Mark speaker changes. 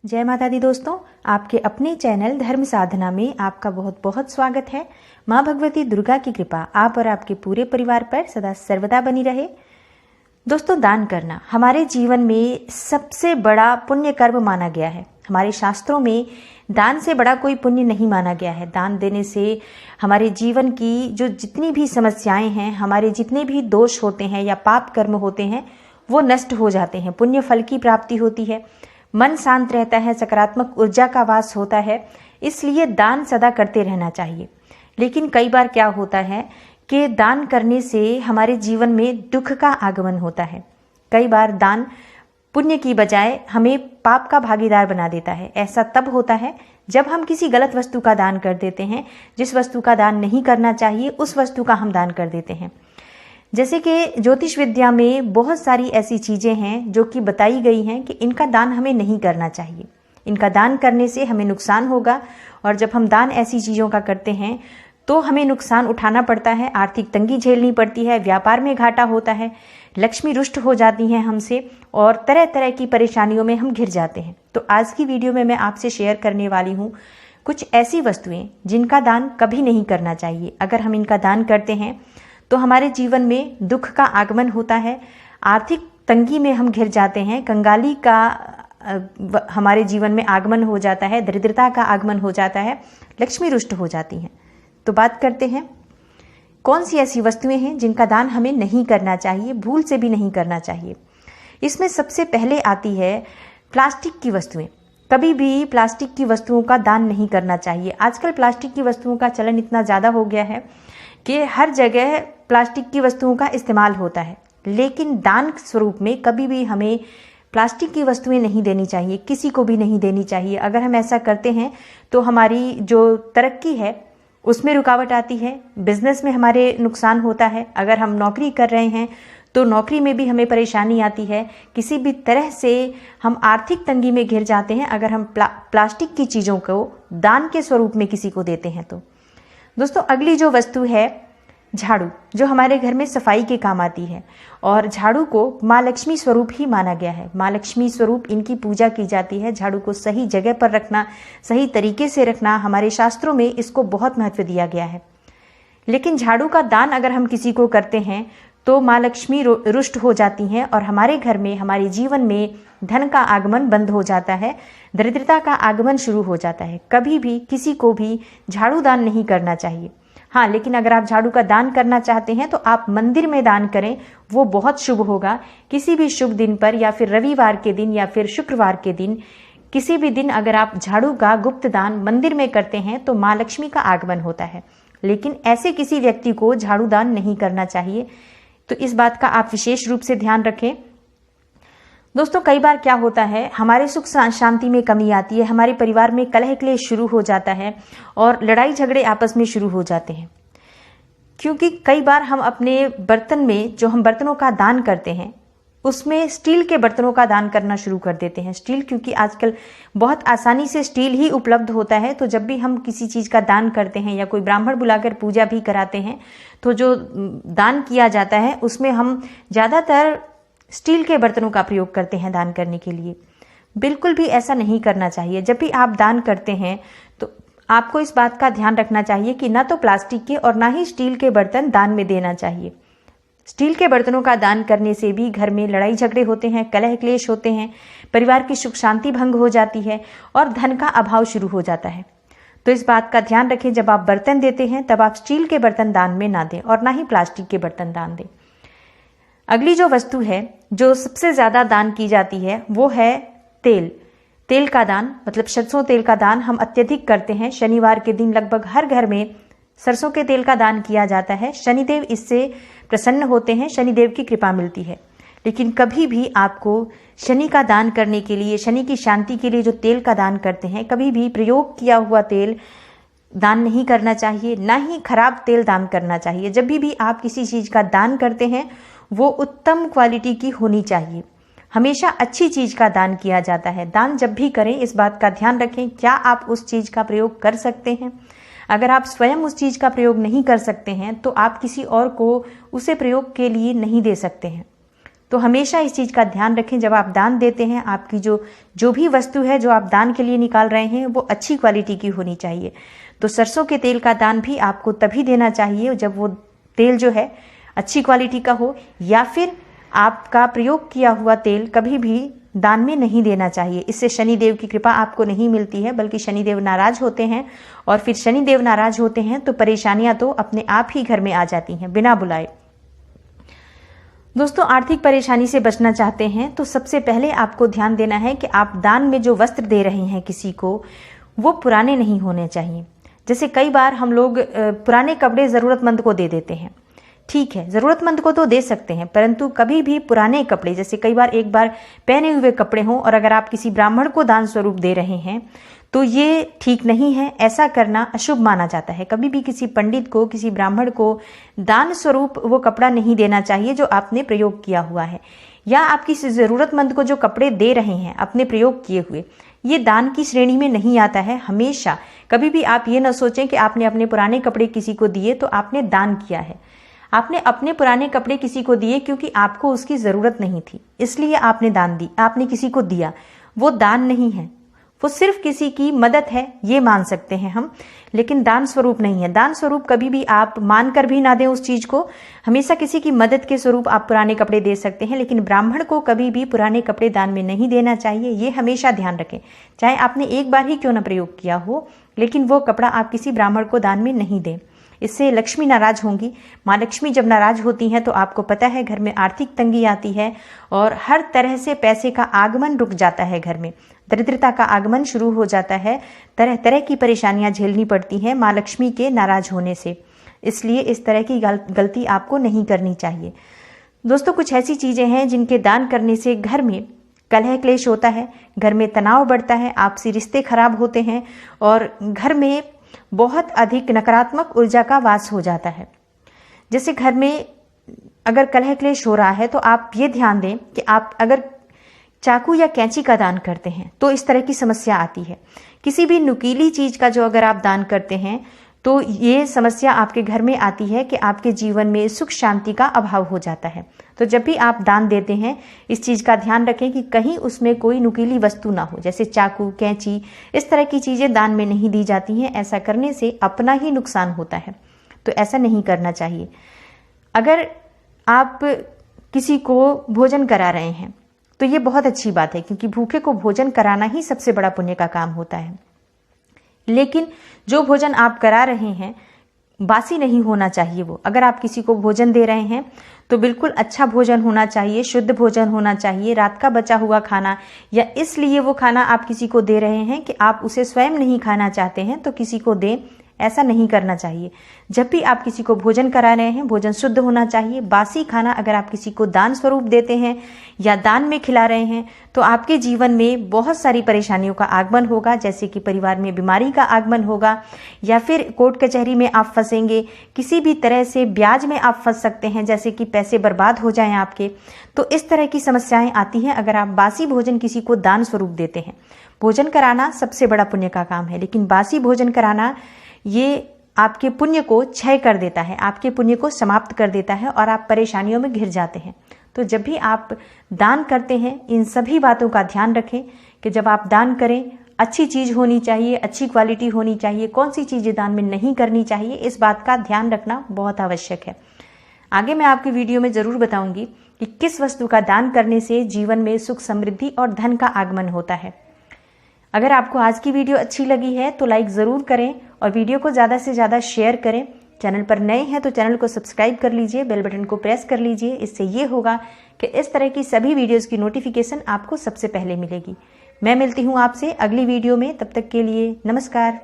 Speaker 1: जय माता दी दोस्तों, आपके अपने चैनल धर्म साधना में आपका बहुत बहुत स्वागत है। माँ भगवती दुर्गा की कृपा आप और आपके पूरे परिवार पर सदा सर्वदा बनी रहे। दोस्तों, दान करना हमारे जीवन में सबसे बड़ा पुण्य कर्म माना गया है। हमारे शास्त्रों में दान से बड़ा कोई पुण्य नहीं माना गया है। दान देने से हमारे जीवन की जो जितनी भी समस्याएं हैं, हमारे जितने भी दोष होते हैं या पाप कर्म होते हैं, वो नष्ट हो जाते हैं। पुण्य फल की प्राप्ति होती है, मन शांत रहता है, सकारात्मक ऊर्जा का वास होता है। इसलिए दान सदा करते रहना चाहिए। लेकिन कई बार क्या होता है कि दान करने से हमारे जीवन में दुख का आगमन होता है। कई बार दान पुण्य की बजाय हमें पाप का भागीदार बना देता है। ऐसा तब होता है जब हम किसी गलत वस्तु का दान कर देते हैं। जिस वस्तु का दान नहीं करना चाहिए उस वस्तु का हम दान कर देते हैं। जैसे कि ज्योतिष विद्या में बहुत सारी ऐसी चीज़ें हैं जो कि बताई गई हैं कि इनका दान हमें नहीं करना चाहिए। इनका दान करने से हमें नुकसान होगा, और जब हम दान ऐसी चीज़ों का करते हैं तो हमें नुकसान उठाना पड़ता है, आर्थिक तंगी झेलनी पड़ती है, व्यापार में घाटा होता है, लक्ष्मी रुष्ट हो जाती हैं हमसे, और तरह तरह की परेशानियों में हम घिर जाते हैं। तो आज की वीडियो में मैं आपसे शेयर करने वाली हूँ कुछ ऐसी वस्तुएं जिनका दान कभी नहीं करना चाहिए। अगर हम इनका दान करते हैं तो हमारे जीवन में दुख का आगमन होता है, आर्थिक तंगी में हम घिर जाते हैं, कंगाली का हमारे जीवन में आगमन हो जाता है, दरिद्रता का आगमन हो जाता है, लक्ष्मी रुष्ट हो जाती हैं। तो बात करते हैं कौन सी ऐसी वस्तुएं हैं जिनका दान हमें नहीं करना चाहिए, भूल से भी नहीं करना चाहिए। इसमें सबसे पहले आती है प्लास्टिक की वस्तुएं। कभी भी प्लास्टिक की वस्तुओं का दान नहीं करना चाहिए। आजकल प्लास्टिक की वस्तुओं का चलन इतना ज़्यादा हो गया है कि हर जगह प्लास्टिक की वस्तुओं का इस्तेमाल होता है। लेकिन दान स्वरूप में कभी भी हमें प्लास्टिक की वस्तुएं नहीं देनी चाहिए, किसी को भी नहीं देनी चाहिए। अगर हम ऐसा करते हैं तो हमारी जो तरक्की है उसमें रुकावट आती है, बिजनेस में हमारे नुकसान होता है। अगर हम नौकरी कर रहे हैं तो नौकरी में भी हमें परेशानी आती है। किसी भी तरह से हम आर्थिक तंगी में घिर जाते हैं अगर हम प्लास्टिक की चीज़ों को दान के स्वरूप में किसी को देते हैं। तो दोस्तों, अगली जो वस्तु है झाड़ू, जो हमारे घर में सफाई के काम आती है। और झाड़ू को माँ लक्ष्मी स्वरूप ही माना गया है। माँ लक्ष्मी स्वरूप इनकी पूजा की जाती है। झाड़ू को सही जगह पर रखना, सही तरीके से रखना, हमारे शास्त्रों में इसको बहुत महत्व दिया गया है। लेकिन झाड़ू का दान अगर हम किसी को करते हैं तो माँ लक्ष्मी रुष्ट हो जाती हैं और हमारे घर में, हमारे जीवन में धन का आगमन बंद हो जाता है, दरिद्रता का आगमन शुरू हो जाता है। कभी भी किसी को भी झाड़ू दान नहीं करना चाहिए। हाँ, लेकिन अगर आप झाड़ू का दान करना चाहते हैं तो आप मंदिर में दान करें, वो बहुत शुभ होगा। किसी भी शुभ दिन पर, या फिर रविवार के दिन, या फिर शुक्रवार के दिन, किसी भी दिन अगर आप झाड़ू का गुप्त दान मंदिर में करते हैं तो माँ लक्ष्मी का आगमन होता है। लेकिन ऐसे किसी व्यक्ति को झाड़ू दान नहीं करना चाहिए। तो इस बात का आप विशेष रूप से ध्यान रखें। दोस्तों, कई बार क्या होता है, हमारे सुख शांति में कमी आती है, हमारे परिवार में कलह क्लेश शुरू हो जाता है और लड़ाई झगड़े आपस में शुरू हो जाते हैं। क्योंकि कई बार हम अपने बर्तन में, जो हम बर्तनों का दान करते हैं, उसमें स्टील के बर्तनों का दान करना शुरू कर देते हैं। स्टील, क्योंकि आजकल बहुत आसानी से स्टील ही उपलब्ध होता है। तो जब भी हम किसी चीज़ का दान करते हैं या कोई ब्राह्मण बुलाकर पूजा भी कराते हैं तो जो दान किया जाता है उसमें हम ज़्यादातर स्टील के बर्तनों का प्रयोग करते हैं दान करने के लिए। बिल्कुल भी ऐसा नहीं करना चाहिए। जब भी आप दान करते हैं तो आपको इस बात का ध्यान रखना चाहिए कि ना तो प्लास्टिक के और ना ही स्टील के बर्तन दान में देना चाहिए। स्टील के बर्तनों का दान करने से भी घर में लड़ाई झगड़े होते हैं, कलह क्लेश होते हैं, परिवार की सुख शांति भंग हो जाती है और धन का अभाव शुरू हो जाता है। तो इस बात का ध्यान रखें, जब आप बर्तन देते हैं तब आप स्टील के बर्तन दान में ना दें और ना ही प्लास्टिक के बर्तन दान दें। अगली जो वस्तु है जो सबसे ज़्यादा दान की जाती है वो है तेल। तेल का दान, मतलब सरसों तेल का दान हम अत्यधिक करते हैं। शनिवार के दिन लगभग हर घर में सरसों के तेल का दान किया जाता है। शनिदेव इससे प्रसन्न होते हैं, शनिदेव की कृपा मिलती है। लेकिन कभी भी आपको शनि का दान करने के लिए, शनि की शांति के लिए जो तेल का दान करते हैं, कभी भी प्रयोग किया हुआ तेल दान नहीं करना चाहिए, ना ही खराब तेल दान करना चाहिए। जब भी आप किसी चीज़ का दान करते हैं वो उत्तम क्वालिटी की होनी चाहिए। हमेशा अच्छी चीज़ का दान किया जाता है। दान जब भी करें इस बात का ध्यान रखें, क्या आप उस चीज़ का प्रयोग कर सकते हैं। अगर आप स्वयं उस चीज़ का प्रयोग नहीं कर सकते हैं तो आप किसी और को उसे प्रयोग के लिए नहीं दे सकते हैं। तो हमेशा इस चीज़ का ध्यान रखें, जब आप दान देते हैं आपकी जो भी वस्तु है जो आप दान के लिए निकाल रहे हैं वो अच्छी क्वालिटी की होनी चाहिए। तो सरसों के तेल का दान भी आपको तभी देना चाहिए जब वो तेल जो है अच्छी क्वालिटी का हो, या फिर आपका प्रयोग किया हुआ तेल कभी भी दान में नहीं देना चाहिए। इससे शनिदेव की कृपा आपको नहीं मिलती है, बल्कि शनिदेव नाराज होते हैं, और फिर शनिदेव नाराज होते हैं तो परेशानियां तो अपने आप ही घर में आ जाती हैं बिना बुलाए। दोस्तों, आर्थिक परेशानी से बचना चाहते हैं तो सबसे पहले आपको ध्यान देना है कि आप दान में जो वस्त्र दे रहे हैं किसी को, वो पुराने नहीं होने चाहिए। जैसे कई बार हम लोग पुराने कपड़े ज़रूरतमंद को दे देते हैं। ठीक है, ज़रूरतमंद को तो दे सकते हैं, परंतु कभी भी पुराने कपड़े, जैसे कई बार एक बार पहने हुए कपड़े हों और अगर आप किसी ब्राह्मण को दान स्वरूप दे रहे हैं तो ये ठीक नहीं है। ऐसा करना अशुभ माना जाता है। कभी भी किसी पंडित को, किसी ब्राह्मण को दान स्वरूप वो कपड़ा नहीं देना चाहिए जो आपने प्रयोग किया हुआ है, या आप किसी ज़रूरतमंद को जो कपड़े दे रहे हैं अपने प्रयोग किए हुए, ये दान की श्रेणी में नहीं आता है। हमेशा कभी भी आप ये न सोचें कि आपने अपने पुराने कपड़े किसी को दिए तो आपने दान किया है। आपने अपने पुराने कपड़े किसी को दिए क्योंकि आपको उसकी ज़रूरत नहीं थी, इसलिए आपने दान दी, आपने किसी को दिया। वो दान नहीं है, वो सिर्फ किसी की मदद है, ये मान सकते हैं हम, लेकिन दान स्वरूप नहीं है। दान स्वरूप कभी भी आप मान कर भी ना दें उस चीज़ को। हमेशा किसी की मदद के स्वरूप आप पुराने कपड़े दे सकते हैं, लेकिन ब्राह्मण को कभी भी पुराने कपड़े दान में नहीं देना चाहिए। ये हमेशा ध्यान रखें। चाहे आपने एक बार ही क्यों ना प्रयोग किया हो, लेकिन वो कपड़ा आप किसी ब्राह्मण को दान में नहीं दें। इससे लक्ष्मी नाराज होंगी। माँ लक्ष्मी जब नाराज होती हैं तो आपको पता है घर में आर्थिक तंगी आती है और हर तरह से पैसे का आगमन रुक जाता है, घर में दरिद्रता का आगमन शुरू हो जाता है। तरह तरह की परेशानियां झेलनी पड़ती हैं माँ लक्ष्मी के नाराज होने से। इसलिए इस तरह की गलती आपको नहीं करनी चाहिए। दोस्तों, कुछ ऐसी चीज़ें हैं जिनके दान करने से घर में कलह क्लेश होता है, घर में तनाव बढ़ता है, आपसी रिश्ते खराब होते हैं और घर में बहुत अधिक नकारात्मक ऊर्जा का वास हो जाता है। जैसे घर में अगर कलह क्लेश हो रहा है तो आप ये ध्यान दें कि आप अगर चाकू या कैंची का दान करते हैं तो इस तरह की समस्या आती है। किसी भी नुकीली चीज का जो अगर आप दान करते हैं तो ये समस्या आपके घर में आती है कि आपके जीवन में सुख शांति का अभाव हो जाता है। तो जब भी आप दान देते हैं इस चीज़ का ध्यान रखें कि कहीं उसमें कोई नुकीली वस्तु ना हो, जैसे चाकू, कैंची, इस तरह की चीज़ें दान में नहीं दी जाती हैं। ऐसा करने से अपना ही नुकसान होता है, तो ऐसा नहीं करना चाहिए। अगर आप किसी को भोजन करा रहे हैं तो ये बहुत अच्छी बात है, क्योंकि भूखे को भोजन कराना ही सबसे बड़ा पुण्य का काम होता है। लेकिन जो भोजन आप करा रहे हैं बासी नहीं होना चाहिए। वो अगर आप किसी को भोजन दे रहे हैं तो बिल्कुल अच्छा भोजन होना चाहिए, शुद्ध भोजन होना चाहिए। रात का बचा हुआ खाना, या इसलिए वो खाना आप किसी को दे रहे हैं कि आप उसे स्वयं नहीं खाना चाहते हैं तो किसी को दें, ऐसा नहीं करना चाहिए। जब भी आप किसी को भोजन करा रहे हैं भोजन शुद्ध होना चाहिए। बासी खाना अगर आप किसी को दान स्वरूप देते हैं या दान में खिला रहे हैं तो आपके जीवन में बहुत सारी परेशानियों का आगमन होगा, जैसे कि परिवार में बीमारी का आगमन होगा, या फिर कोर्ट कचहरी में आप फंसेंगे, किसी भी तरह से ब्याज में आप फंस सकते हैं, जैसे कि पैसे बर्बाद हो जाएं आपके। तो इस तरह की समस्याएं आती हैं अगर आप बासी भोजन किसी को दान स्वरूप देते हैं। भोजन कराना सबसे बड़ा पुण्य का काम है, लेकिन बासी भोजन कराना ये आपके पुण्य को क्षय कर देता है, आपके पुण्य को समाप्त कर देता है और आप परेशानियों में घिर जाते हैं। तो जब भी आप दान करते हैं इन सभी बातों का ध्यान रखें कि जब आप दान करें अच्छी चीज़ होनी चाहिए, अच्छी क्वालिटी होनी चाहिए। कौन सी चीज़ें दान में नहीं करनी चाहिए, इस बात का ध्यान रखना बहुत आवश्यक है। आगे मैं आपकी वीडियो में ज़रूर बताऊंगी कि किस वस्तु का दान करने से जीवन में सुख, समृद्धि और धन का आगमन होता है। अगर आपको आज की वीडियो अच्छी लगी है तो लाइक ज़रूर करें और वीडियो को ज़्यादा से ज़्यादा शेयर करें। चैनल पर नए हैं तो चैनल को सब्सक्राइब कर लीजिए, बेल बटन को प्रेस कर लीजिए। इससे ये होगा कि इस तरह की सभी वीडियोस की नोटिफिकेशन आपको सबसे पहले मिलेगी। मैं मिलती हूँ आपसे अगली वीडियो में, तब तक के लिए नमस्कार।